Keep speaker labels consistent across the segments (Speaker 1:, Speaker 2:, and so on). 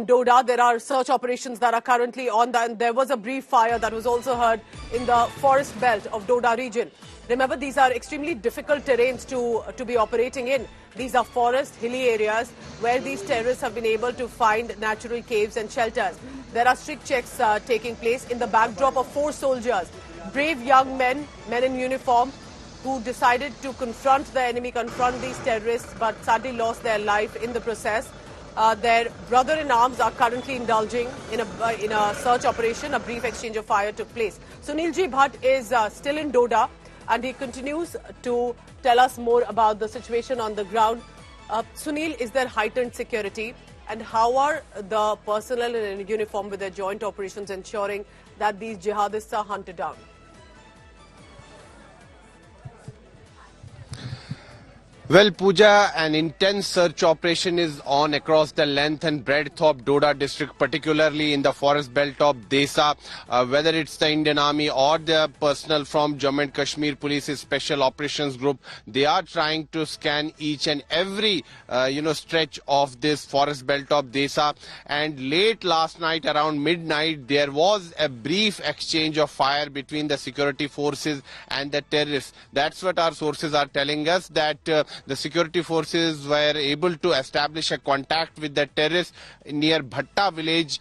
Speaker 1: Doda, there are search operations that are currently on, and there was a brief fire that was also heard in the forest belt of Doda region. Remember, these are extremely difficult terrains to be operating in. These are forest, hilly areas where these terrorists have been able to find natural caves and shelters. There are strict checks taking place in the backdrop of 4 soldiers, brave young men in uniform, who decided to confront the enemy, confront these terrorists, but sadly lost their life in the process. Their brother-in-arms are currently indulging in a search operation. A brief exchange of fire took place. Sunilji Bhatt is still in Doda, and he continues to tell us more about the situation on the ground. Sunil, is there heightened security? And how are the personnel in uniform with their joint operations ensuring that these jihadists are hunted down?
Speaker 2: Well, Pooja, an intense search operation is on across the length and breadth of Doda district, particularly in the forest belt of Desa. Whether it's the Indian Army or the personnel from Jammu and Kashmir Police's Special Operations Group, they are trying to scan each and every, stretch of this forest belt of Desa. And late last night, around midnight, there was a brief exchange of fire between the security forces and the terrorists. That's what our sources are telling us, that the security forces were able to establish a contact with the terrorists near Bhatta village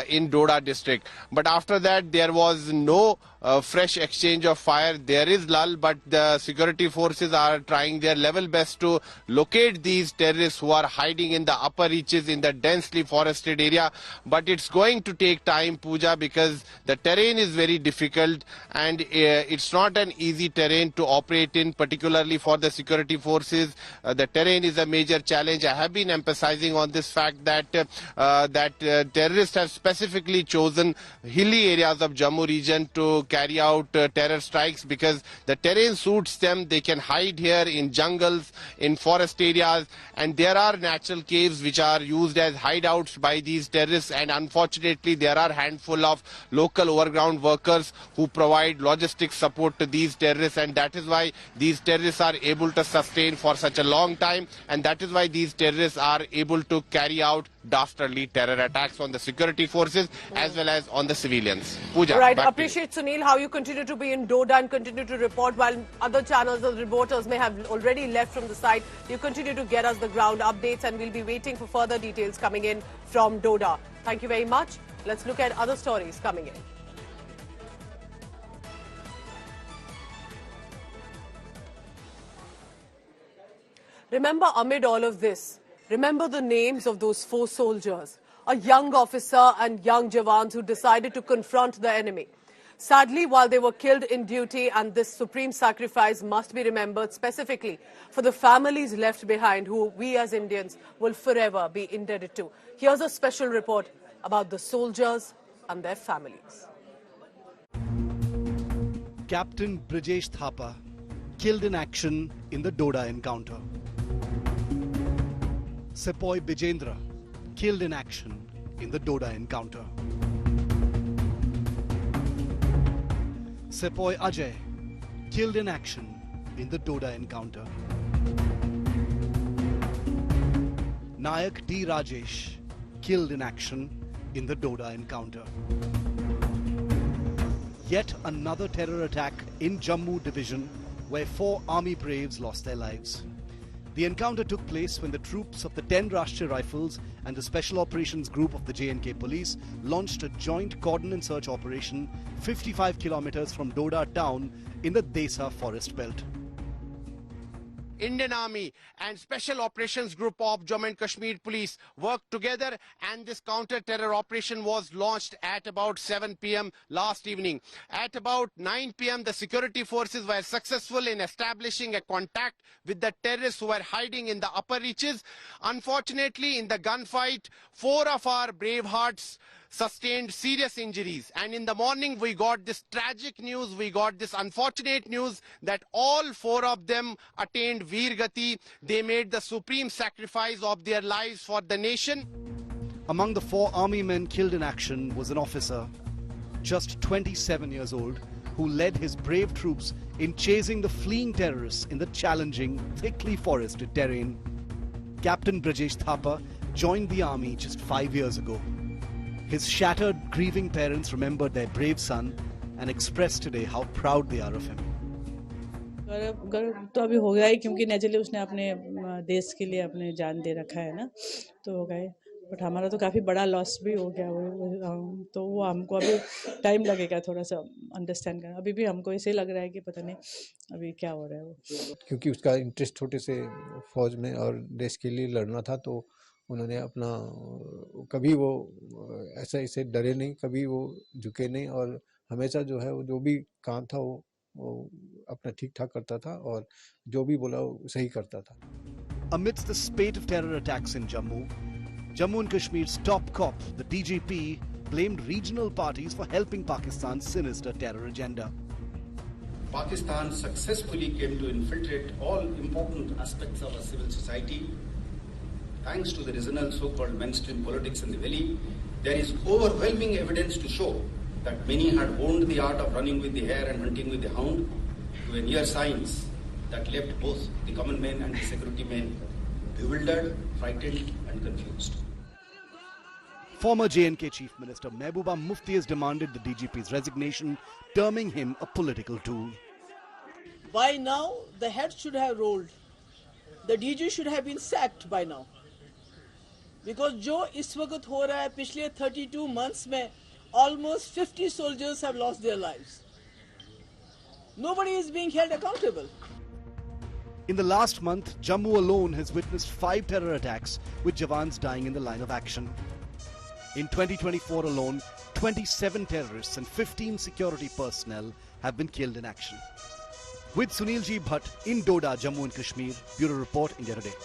Speaker 2: in Doda district. But after that, there was no fresh exchange of fire. There is lull, but the security forces are trying their level best to locate these terrorists who are hiding in the upper reaches in the densely forested area. But it's going to take time, Pooja, because the terrain is very difficult and it's not an easy terrain to operate in, particularly for the security forces. The terrain is a major challenge. I have been emphasizing on this fact that terrorists have specifically chosen hilly areas of Jammu region to carry out terror strikes because the terrain suits them. They can hide here in jungles, in forest areas, and there are natural caves which are used as hideouts by these terrorists. And unfortunately, there are a handful of local overground workers who provide logistic support to these terrorists, and that is why these terrorists are able to sustain for such a long time, and that is why these terrorists are able to carry out dastardly terror attacks on the security forces as well as on the civilians. Pooja,
Speaker 1: right. Appreciate, Sunil, how you continue to be in Doda and continue to report while other channels or reporters may have already left from the site. You continue to get us the ground updates, and we'll be waiting for further details coming in from Doda. Thank you very much. Let's look at other stories coming in. Remember, amid all of this, remember the names of those 4 soldiers, a young officer and young jawans who decided to confront the enemy. Sadly, while they were killed in duty, and this supreme sacrifice must be remembered specifically for the families left behind, who we as Indians will forever be indebted to. Here's a special report about the soldiers and their families.
Speaker 3: Captain Brijesh Thapa, killed in action in the Doda encounter. Sepoy Bijendra, killed in action in the Doda encounter. Sepoy Ajay, killed in action in the Doda encounter. Nayak D. Rajesh, killed in action in the Doda encounter. Yet another terror attack in Jammu division where 4 army braves lost their lives. The encounter took place when the troops of the 10 Rashtriya Rifles and the Special Operations Group of the J&K Police launched a joint cordon and search operation 55 kilometers from Doda town in the Desa forest belt.
Speaker 2: Indian Army and Special Operations Group of Jammu and Kashmir Police worked together, and this counter-terror operation was launched at about 7 p.m. last evening. At about 9 p.m. the security forces were successful in establishing a contact with the terrorists who were hiding in the upper reaches. Unfortunately, in the gunfight, 4 of our brave hearts sustained serious injuries, and in the morning we got this tragic news, we got this unfortunate news that all 4 of them attained Veer Gati. They made the supreme sacrifice of their lives for the nation.
Speaker 3: Among the 4 army men killed in action was an officer, just 27 years old, who led his brave troops in chasing the fleeing terrorists in the challenging, thickly forested terrain. Captain Brijesh Thapa joined the army just 5 years ago. His shattered, grieving parents remembered their brave son and expressed today how proud they are of him.
Speaker 4: गर्व तो अभी हो गया ही, क्योंकि naturally उसने अपने देश के लिए अपने जान दे रखा है ना, तो हो गए। बट हमारा तो काफ़ी बड़ा लॉस भी हो गया वो, तो वो हमको अभी टाइम लगेगा थोड़ा सा अंडरस्टैंड करना। अभी भी हमको ऐसे लग रहा है कि पता नहीं अभी क्या हो रहा है वो,
Speaker 5: क्योंकि उसका इंटरेस्ट छोटे से फौज में और देश के लिए लड़ना था, तो उन्होंने अपना कभी वो ऐसे डरे नहीं, कभी वो झुके नहीं, और हमेशा जो है वो जो भी काम था वो अपना ठीक ठाक करता था और जो भी बोला वो सही करता था।
Speaker 3: Amidst the spate of terror attacks in Jammu and Kashmir's top cop, the DGP, blamed regional parties for helping Pakistan's sinister terror agenda.
Speaker 6: Pakistan successfully came to infiltrate all important aspects of our civil society. Thanks to the regional so-called mainstream politics in the valley, there is overwhelming evidence to show that many had honed the art of running with the hare and hunting with the hound to a near science that left both the common men and the security men bewildered, frightened and confused.
Speaker 3: Former J&K Chief Minister Mehbooba Mufti has demanded the DGP's resignation, terming him a political tool.
Speaker 7: By now, the head should have rolled. The DG should have been sacked by now. Because जो इस वक्त हो रहा है, पिछले 32 months में almost 50 soldiers have lost their lives. Nobody is being held accountable.
Speaker 3: In the last month, Jammu alone has witnessed 5 terror attacks, with Jawans dying in the line of action. In 2024 alone, 27 terrorists and 15 security personnel have been killed in action. With Sunil G. Bhatt in Doda, Jammu and Kashmir, Bureau Report, India Today.